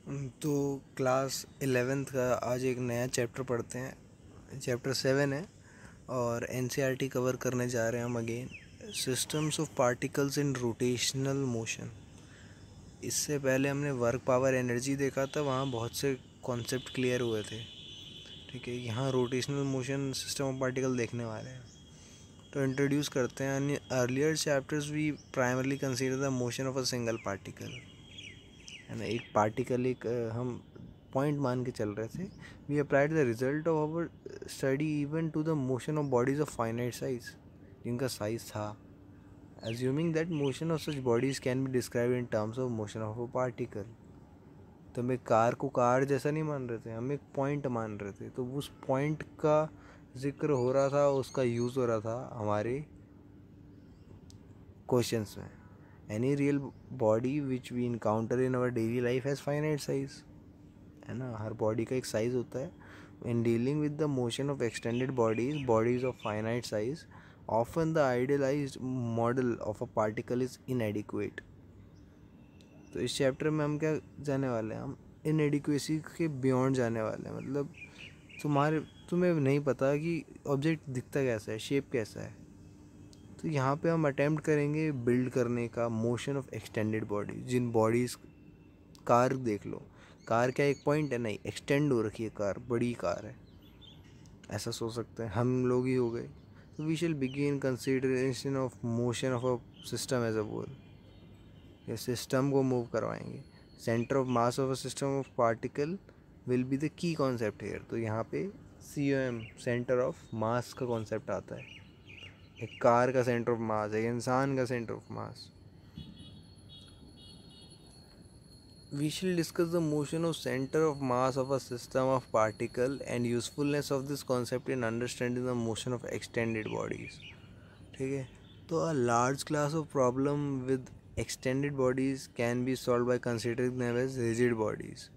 तो class 11th का आज एक नया चैप्टर पढ़ते हैं। चैप्टर 7 है और एनसीईआरटी कवर करने जा रहे हैं हम again. Systems of particles in rotational motion. इससे पहले हमने वर्क पावर एनर्जी देखा था, वहाँ बहुत से कॉन्सेप्ट क्लियर हुए थे। ठीक है, यहाँ rotational motion system of particle देखने वाले हैं। तो इंट्रोड्यूस करते हैं। In earlier chapters we primarily consider the motion of a single particle, है ना। एक पार्टिकल एक हम पॉइंट मान के चल रहे थे। We applied the result of our study even to the motion of bodies of finite size, जिनका साइज था, assuming that motion of such bodies can be describe in terms of motion of a particle. तो हम एक car को car जैसा नहीं मान रहे थे, हम एक पॉइंट मान रहे थे। तो उस पॉइंट का जिक्र हो रहा था, उसका यूज़ हो रहा था हमारे क्वेश्चंस में। Any real body which we encounter in our daily life has finite size, है ना। हर बॉडी का एक साइज़ होता है। In dealing with the motion of extended bodies of finite size, often the idealized model of a particle is inadequate. तो इस chapter में हम क्या जाने वाले हैं, हम इनएडिक्वेसी के बियॉन्ड जाने वाले हैं। मतलब तुम्हें नहीं पता कि ऑब्जेक्ट दिखता कैसा है, शेप कैसा है। तो यहाँ पे हम अटेम्प्ट करेंगे बिल्ड करने का मोशन ऑफ एक्सटेंडेड बॉडी। जिन बॉडीज़, कार देख लो, कार क्या एक पॉइंट है? नहीं, एक्सटेंड हो रखी है कार, बड़ी कार है, ऐसा सोच सकते हैं। हम लोग ही हो गए। तो we shall begin consideration of motion of a system as a whole. ये सिस्टम को मूव करवाएंगे। Centre of mass of a system of particle will be the key concept here. तो यहाँ पे COM, सेंटर ऑफ मास का concept आता है। एक कार का सेंटर ऑफ मास, एक इंसान का centre of mass. We shall discuss the motion of center of mass of a system of particle and usefulness of this concept in understanding the motion of extended bodies. ठीक है, तो a large class of problem with extended bodies can be solved by considering them as rigid bodies.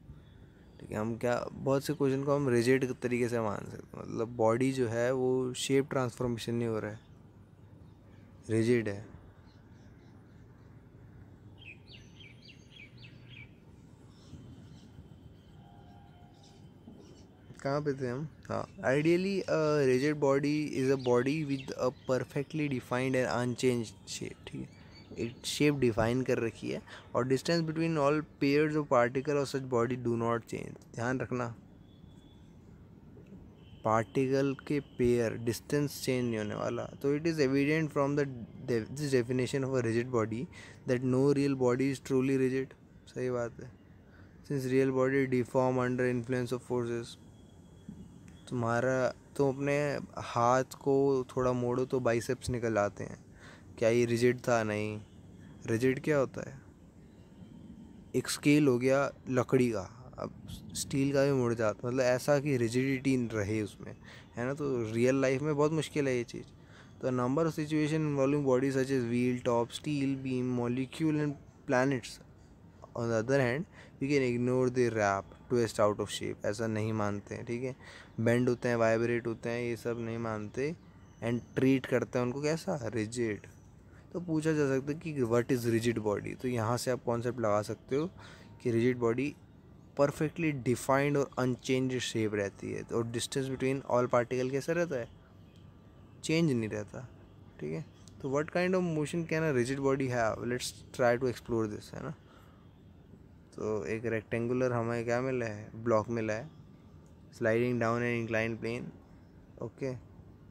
ठीक है, हम क्या बहुत से question को हम रिजिड तरीके से मान सकते हैं। मतलब बॉडी जो है वो शेप ट्रांसफॉर्मेशन नहीं हो रहा है, रिजिड है। कहाँ पे थे हम? हाँ, ideally rigid body is a body with a perfectly defined and unchange shape. ठीक है, एक शेप डिफाइन कर रखी है और distance between all pairs of particle और such body do not change. ध्यान रखना, पार्टिकल के पेयर डिस्टेंस चेंज नहीं होने वाला। तो it is evident from the this definition of a rigid body that no real body is truly rigid. सही बात है, since real body deform under influence of forces. तुम्हारा तुम अपने हाथ को थोड़ा मोड़ो तो बाइसेप्स निकल आते हैं, क्या ये रिजिड था? नहीं। रिजिड क्या होता है? एक स्केल हो गया लकड़ी का, अब स्टील का भी मुड़ जाता, मतलब ऐसा कि रिजिडिटी रहे उसमें, है ना। तो रियल लाइफ में बहुत मुश्किल है ये चीज़। तो number of situation involving body such as wheel, top, steel beam, molecule and planets. On the other hand we can ignore the warp, twist out of shape, ऐसा नहीं मानते हैं। ठीक है, बेंड होते हैं, वाइब्रेट होते हैं, ये सब नहीं मानते एंड ट्रीट करते हैं उनको कैसा? रिजिड। तो पूछा जा सकता है कि व्हाट इज़ रिजिड बॉडी। तो यहाँ से आप कॉन्सेप्ट लगा सकते हो कि रिजिड बॉडी परफेक्टली डिफाइंड और अनचेंज शेप रहती है। और डिस्टेंस बिटवीन ऑल पार्टिकल कैसा रहता है? चेंज नहीं रहता। ठीक है, तो what kind of motion can a rigid body have? Let's try to explore this, है ना। तो एक रेक्टेंगुलर हमें क्या मिला है? ब्लॉक मिला है, sliding down an incline plane, okay,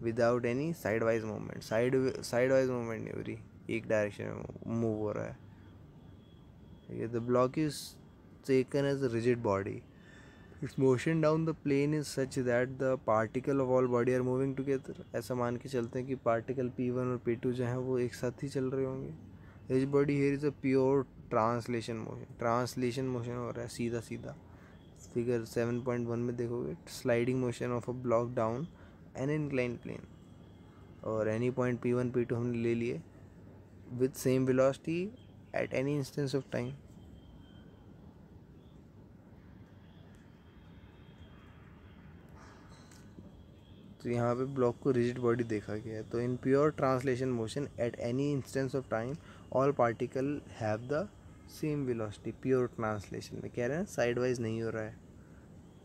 without any side wise movement. Side wise movement नहीं हो रही, एक डायरेक्शन में मूव हो रहा है। ठीक है, the block is taken as a rigid body. Its motion down the plane is such that the particle of all body are moving together. ऐसा मान के चलते हैं कि पार्टिकल P1 और P2 जो हैं वो एक साथ ही चल रहे होंगे। Rigid body here is a pure translation motion. Translation motion हो रहा है सीधा सीधा। फिगर 7.1 में देखोगे, sliding motion of a block down an incline plane. और एनी पॉइंट P1 P2 हमने ले लिए with same velocity at any instance of time. तो यहाँ पे ब्लॉक को रिजिड बॉडी देखा गया है। तो इन pure translation motion eight any instance of time all particle have the same velocity, pure translation में कह रहे हैं साइड वाइज नहीं हो रहा है।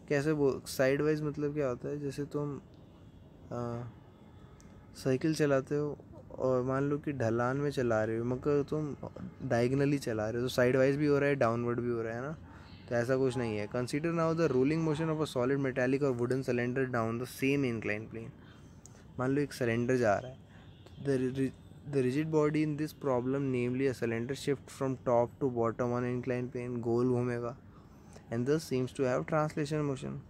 कैसे वो साइड वाइज मतलब क्या होता है, जैसे तुम साइकिल चलाते हो और मान लो कि ढलान में चला रहे हो मगर तुम डायगनली चला रहे हो तो साइड वाइज भी हो रहा है, डाउनवर्ड भी हो रहा है ना। तो ऐसा कुछ नहीं है। Consider now the rolling motion of a solid metallic or wooden cylinder down the same incline plane. मान लो एक सिलेंडर जा रहा है, the rigid body in this problem namely a cylinder shift from top to bottom on incline plane, गोल घूमेगा and this seems to have translation motion.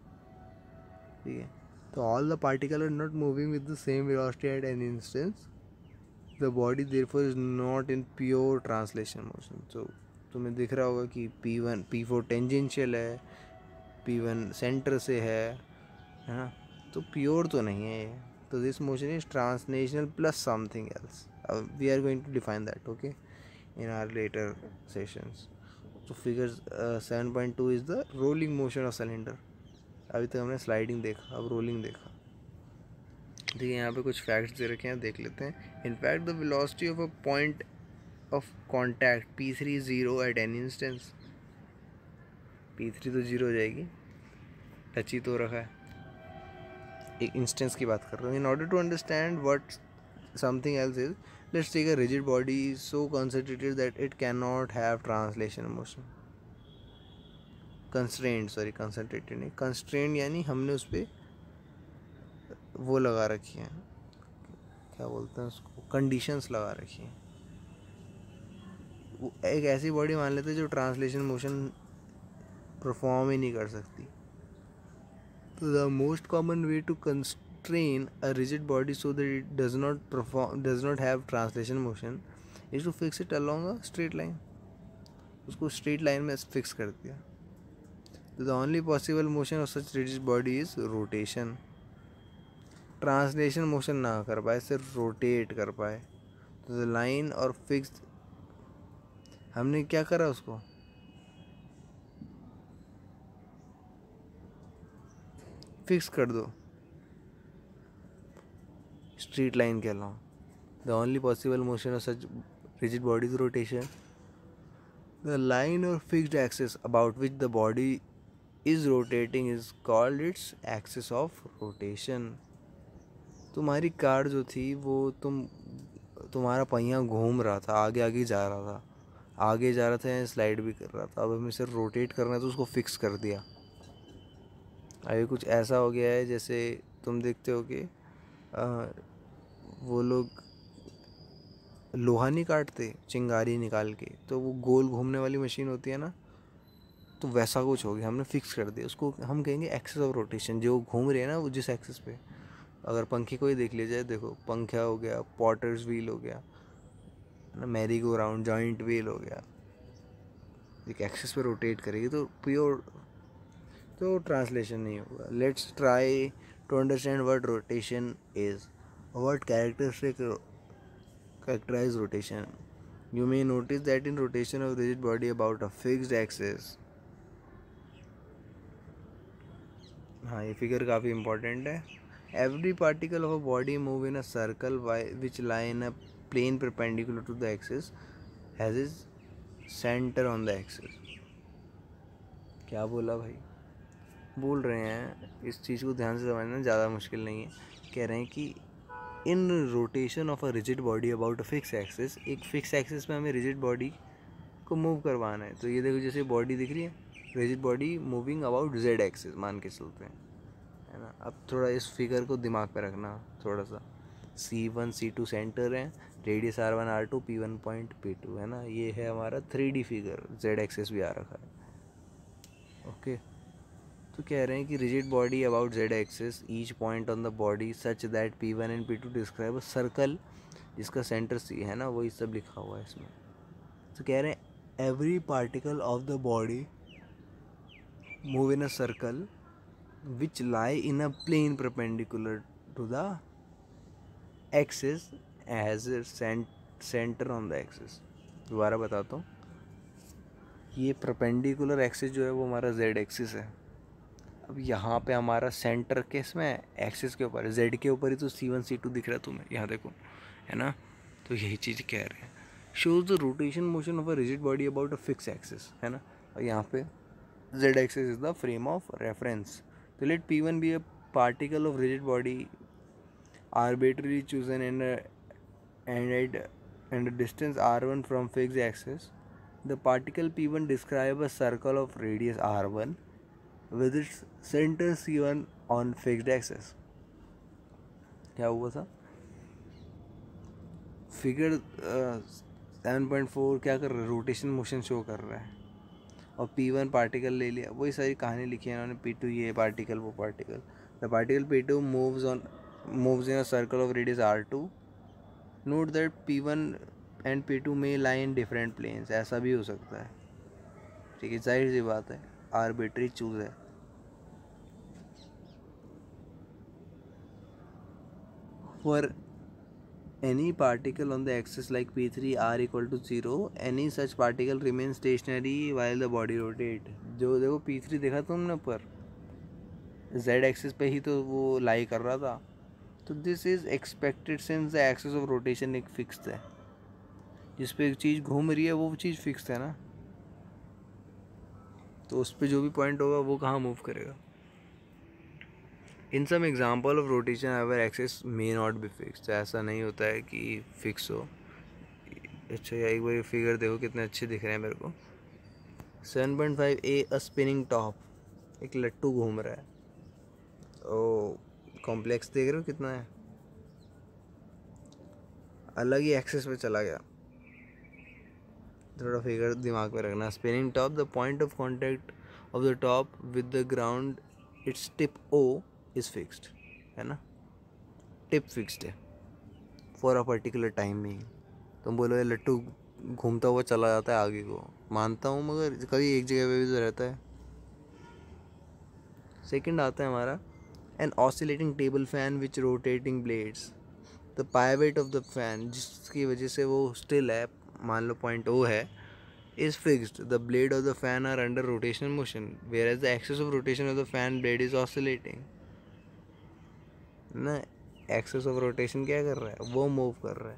ठीक है, तो all the particles are not moving with the same velocity at any instance. The body therefore is not in pure translation motion. So तुम्हें दिख रहा होगा कि P1 P4 टेंजेंशियल है, P1 centre से है ना, तो प्योर तो नहीं है ये। तो this motion is translational plus something else. We are going to define that okay in our later sessions. तो figure 7.2 is the rolling motion of cylinder. अभी तक हमने स्लाइडिंग देखा, अब रोलिंग देखा। ठीक है, यहाँ पे कुछ फैक्ट्स दे रखे हैं, देख लेते हैं। In fact the velocity of a point of contact P3 0 eight any instance. P3 तो जीरो हो जाएगी, टच ही तो रखा है, एक इंस्टेंस की बात कर रहा हूँ। In order to understand what something else is, let's take a rigid body so concentrated that it can not have translation motion. Constraint, sorry concentrated नहीं, कंस्ट्रेंट यानी हमने उस पर वो लगा रखी है, क्या बोलते हैं उसको, कंडीशंस लगा रखी हैं। एक ऐसी बॉडी मान लेते हैं जो ट्रांसलेशन मोशन परफॉर्म ही नहीं कर सकती। तो the most common way to constrain a rigid body so that it does not have translation motion is to fix it along a straight line. उसको स्ट्रेट लाइन में फिक्स कर दिया। तो the only possible motion of such rigid body is rotation. Translation motion ना कर पाए, सिर्फ rotate कर पाए। तो द लाइन और फिक्स, हमने क्या करा उसको फिक्स कर दो स्ट्रेट लाइन के अलावा। The only possible motion of such rigid body is rotation. The line or fixed axis about which the body is rotating is called its axis of rotation. तुम्हारी car जो थी वो तुम्हारा पहिया घूम रहा था, आगे आगे जा रहा था, आगे जा रहा था या स्लाइड भी कर रहा था। अब हमें सिर्फ रोटेट करना है तो उसको फिक्स कर दिया। अभी कुछ ऐसा हो गया है जैसे तुम देखते हो कि वो लोग लोहा नहीं काटते चिंगारी निकाल के, तो वो गोल घूमने वाली मशीन होती है ना, तो वैसा कुछ हो गया, हमने फिक्स कर दिया उसको। हम कहेंगे एक्सिस ऑफ रोटेशन, जो घूम रही है ना वो जिस एक्सिस पे। अगर पंखे को ही देख लिया जाए, देखो पंखा हो गया, पॉटर्स व्हील हो गया ना, merry go round, joint wheel हो गया, एक एक्सिस पे रोटेट करेगी तो प्योर तो ट्रांसलेशन नहीं होगा। Let's try to understand what rotation is, what characterize rotation. You may notice that in rotation of rigid body about a fixed axis, हाँ ये फिगर काफ़ी इंपॉर्टेंट है। Every particle of a body move in a circle which lie in a plane perpendicular to the axis has is centre on the axis. क्या बोला भाई, बोल रहे हैं, इस चीज़ को ध्यान से समझना, ज़्यादा मुश्किल नहीं है। कह रहे हैं कि इन rotation of a rigid body about a fix axis, एक फिक्स एक्सिस में हमें रिजिड बॉडी को मूव करवाना है। तो ये देखो जैसे बॉडी दिख रही है, rigid body moving about Z axis मान के चलते हैं, है ना। अब थोड़ा इस फिगर को दिमाग पे रखना थोड़ा सा। C1 C2 सेंटर है, radius R1 R2 P1 point P2 है ना। ये है हमारा 3D फिगर, जेड एक्सिस भी आ रखा है ओके। तो कह रहे हैं कि rigid body about Z axis, each point on the body such that P1 and P2 describe a circle जिसका सेंटर C है ना, वही सब लिखा हुआ है इसमें। तो कह रहे हैं every particle of the body move in a circle which lie in a plane perpendicular to the axis as centre on the axis. दोबारा बताता हूँ, ये परपेंडिकुलर एक्सिस जो है वो हमारा जेड एक्सिस है। अब यहाँ पे हमारा सेंटर किस में है, एक्सिस के ऊपर है, जेड के ऊपर ही तो C1 C2 दिख रहा है तुम्हें, यहाँ देखो है ना। तो यही चीज़ कह रहे हैं shows the rotation motion of a rigid body about a fixed axis, है ना. और यहाँ पे z axis is the frame of reference. So let p1 be a particle of rigid body arbitrarily chosen and a distance r1 from fixed axis. The particle p1 describe a circle of radius r1 with its center c1 on fixed axis. क्या हुआ था? Figure 7.4 क्या कर रहा है? Rotation motion show कर रहा है और p1 पार्टिकल ले लिया. वही सारी कहानी लिखी है इन्होंने. p2 ये पार्टिकल वो particle. The particle p2 moves in a circle of radius r2. Note that p1 and p2 may lie in different planes. ऐसा भी हो सकता है. ठीक है, जाहिर सी बात है, आर्बिट्री चूज है. For any particle on the axis like p3 r equal to 0, any such particle remains stationary while the body rotate. जो देखो p3 देखा तुमने ऊपर z एक्सिस पे ही तो वो लाई कर रहा था. तो this is expected since the axis of rotation एक फिक्स्ड है. जिस पे एक चीज़ घूम रही है वो चीज़ फिक्स्ड है ना, तो उस पर जो भी पॉइंट होगा वो कहाँ मूव करेगा. In some example of rotation our axis may not be fix. ऐसा नहीं होता है कि फिक्स हो. अच्छा, या एक बार फिगर देखो कितने अच्छे दिख रहे हैं मेरे को. 7.5 ए अ स्पिनिंग टॉप. एक लट्टू घूम रहा है. ओ कॉम्प्लेक्स देख रहे हो कितना है, अलग ही एक्सिस पे चला गया. थोड़ा फिगर दिमाग में रखना. Spinning top, the point of contact of the top with the ground its tip O is fixed, है ना. टिप फिक्स्ड है फॉर अ पर्टिकुलर टाइमिंग. तुम बोलो ये लट्टू घूमता हुआ चला जाता है आगे को, मानता हूँ, मगर कभी एक जगह पे भी तो रहता है. सेकंड आता है हमारा an oscillating table fan which rotating blades. The pivot of the fan, जिसकी वजह से वो स्टिल है, मान लो पॉइंट ओ है, is fixed. The blade of the fan are under rotational motion, whereas the axis of rotation of the fan blade is oscillating. ना, access of rotation क्या कर रहा है, वो मूव कर रहा है.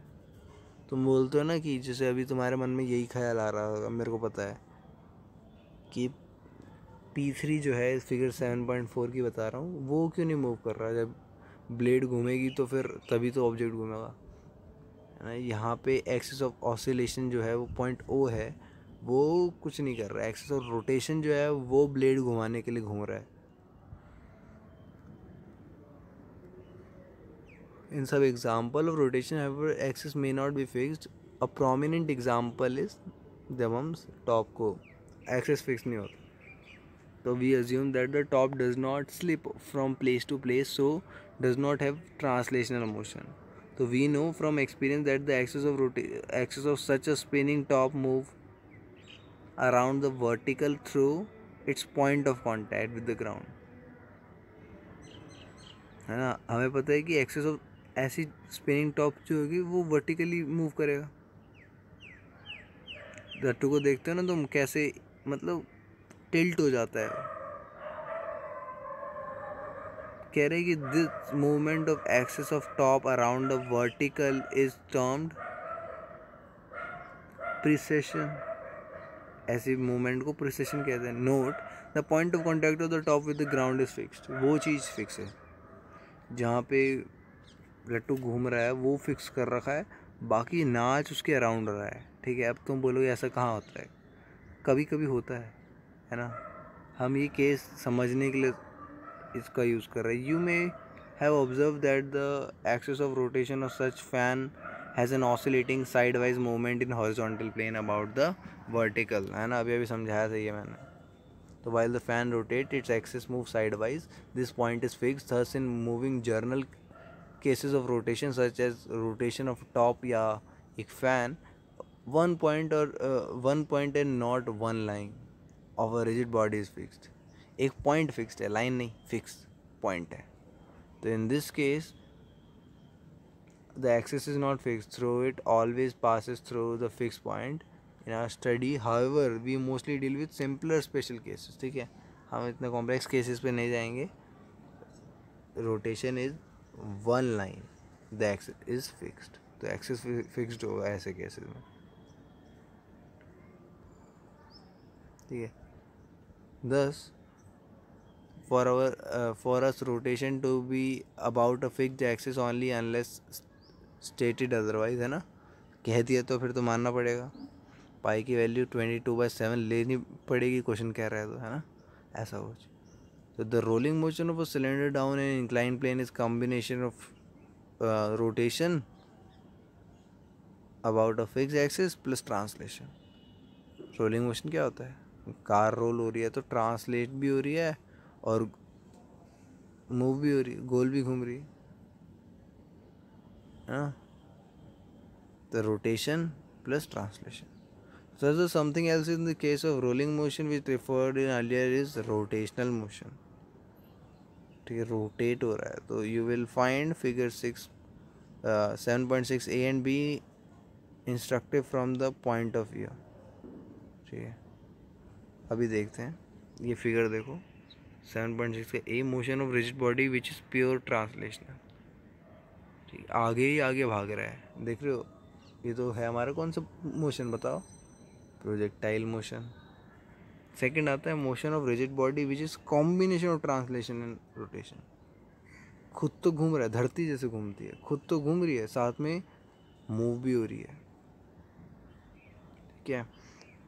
तुम बोलते हो ना कि जैसे अभी तुम्हारे मन में यही ख्याल आ रहा होगा, मेरे को पता है, कि p3 जो है फिगर 7.4 की बता रहा हूँ, वो क्यों नहीं मूव कर रहा. जब ब्लेड घूमेगी तो फिर तभी तो ऑब्जेक्ट घूमेगा, है ना. यहाँ पे एक्सिस ऑफ ऑसिलेशन जो है वो पॉइंट ओ है, वो कुछ नहीं कर रहा है. एक्सिस ऑफ रोटेशन जो है वो ब्लेड घुमाने के लिए घूम रहा है. इन सब example of rotation axis may not be fixed. A prominent example is जब हम टॉप को एक्सिस फिक्स नहीं होता, तो we assume that the top does not slip from place to place, so does not have translational motion. So we know from experience that the axis of such a spinning top move around the vertical through its point of contact with the ground, है ना. हमें पता है कि axis of ऐसी spinning top जो होगी वो वर्टिकली मूव करेगा. लट्टू को देखते हो ना तुम, कैसे मतलब टिल्ट हो जाता है. कह रहे कि this movement of axis of top around the vertical is termed precision. ऐसी मूवमेंट को प्रिसेशन कहते हैं. Note, the point of contact of the top with the ground is fixed. वो चीज़ फिक्स है, जहाँ पे लट्टू घूम रहा है वो फिक्स कर रखा है, बाकी नाच उसके अराउंड रहा है. ठीक है, अब तुम बोलोगे ऐसा कहाँ होता है. कभी कभी होता है ना. हम ये केस समझने के लिए इसका यूज़ कर रहे हैं. You may have observe that the axis of rotation of such fan has an oscillating side wise movement in horizontal plane about the vertical, है ना. अभी अभी समझाया था ये मैंने. तो while the fan rotates, its axis moves sidewise. This point is fixed. Thus, in moving journal cases of rotation, such as rotation of top या एक fan, one point and not one line of a rigid body is fixed. एक point fixed है, line नहीं, fixed point है. तो in this case, the axis is not fixed. Through it always passes through the fixed point. In our study, however, we mostly deal with simpler special cases. ठीक है, हम इतने complex cases पे नहीं जाएंगे. Rotation is one line, the axis is fixed. तो axis fixed होगा ऐसे केसेस में. ठीक है। thus for us rotation to be about a fixed axis only unless stated otherwise, है ना, कह दिया तो फिर तो मानना पड़ेगा। पाई की वैल्यू 22/7 लेनी पड़ेगी, क्वेश्चन कह रहा है तो, है ना, ऐसा कुछ। तो the rolling motion of a cylinder down an incline plane is combination of rotation about a fix axis plus translation. Rolling motion क्या होता है, कार रोल हो रही है तो ट्रांसलेट भी हो रही है और मूव भी हो रही है, गोल भी घूम रही है ना, तो rotation plus translation. So something else in the case of rolling motion which referred in earlier is rotational motion। ठीक है, रोटेट हो रहा है तो you will find figure 7.6 A and B instructive from the point of view. ठीक है, अभी देखते हैं ये फिगर देखो 7.6 का A, motion of rigid body which is pure translational. ठीक, आगे ही आगे भाग रहा है, देख रहे हो, ये तो है हमारा कौन सा मोशन बताओ, प्रोजेक्टाइल मोशन। सेकंड आता है motion of rigid body which is combination of translation and rotation. खुद तो घूम रहा है, धरती जैसे घूमती है, खुद तो घूम रही है, साथ में मूव भी हो रही है। ठीक है,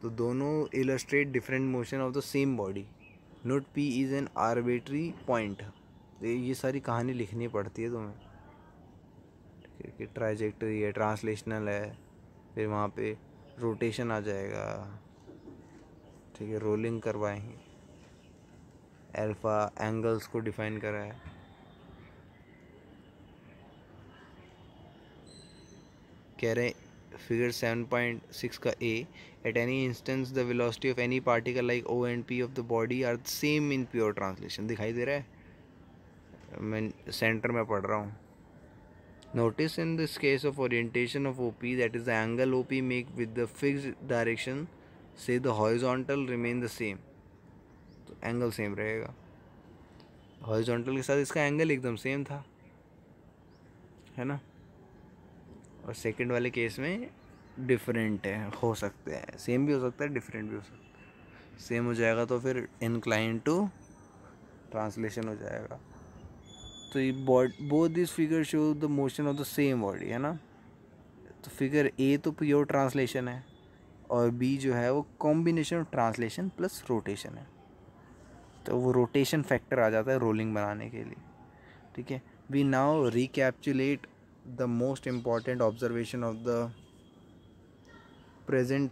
तो दोनों illustrate different motion of the same body. Note P is an arbitrary point. ये सारी कहानी लिखनी पड़ती है तुम्हें। ठीक है, कि ट्राइजेक्टरी है, ट्रांसलेशनल है, फिर वहाँ पे रोटेशन आ जाएगा। ठीक है, रोलिंग करवाएंगे, अल्फ़ा एंगल्स को डिफाइन करा है। कह रहे हैं फिगर 7.6 का A, at any instance the velocity of any particle like O and P of the body are same in pure translation. दिखाई दे रहा है, मैं सेंटर में पढ़ रहा हूँ। Notice in this case of orientation of O P, that is the angle O P make with the fixed direction say the horizontal remain the same. तो एंगल सेम रहेगा, हॉरिजॉन्टल के साथ इसका एंगल एकदम सेम था, है ना। और सेकंड वाले केस में डिफरेंट है, हो सकते हैं सेम भी हो सकता है, डिफरेंट भी हो सकता है। सेम हो जाएगा तो फिर इंक्लाइन टू ट्रांसलेशन हो जाएगा। तो ये both this figure show the motion of the same body, है ना। तो फिगर ए तो प्योर ट्रांसलेशन है और बी जो है वो combination of translation plus rotation है, तो वो रोटेशन फैक्टर आ जाता है रोलिंग बनाने के लिए। ठीक है, we now recapitulate the most important observation of the present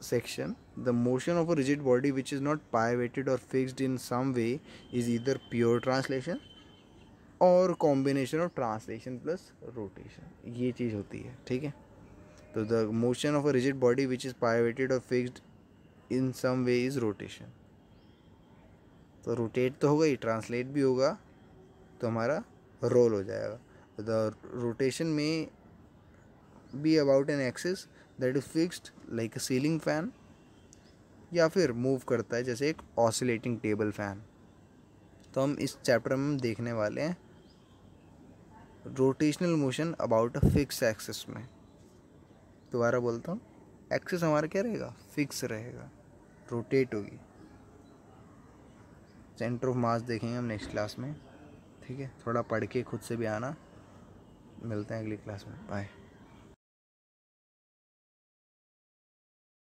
section. The motion of a rigid body which is not pivoted or fixed in some way is either pure translation or combination of translation plus rotation। ये चीज़ होती है। ठीक है, तो the motion of a rigid body which is pivoted or fixed in some way is rotation। तो rotate तो होगा ही, translate भी होगा, तो हमारा रोल हो जाएगा। The rotation may be about an axis that is fixed like a ceiling fan, या फिर मूव करता है जैसे एक ऑसिलेटिंग टेबल फैन। तो हम इस चैप्टर में देखने वाले हैं rotational motion about a fix axis में। दोबारा बोलता हूँ, एक्सिस हमारा क्या रहेगा, फिक्स रहेगा, रोटेट होगी। सेंटर ऑफ मास देखेंगे हम नेक्स्ट क्लास में। ठीक है, थोड़ा पढ़ के खुद से भी आना। मिलते हैं अगली क्लास में, बाय।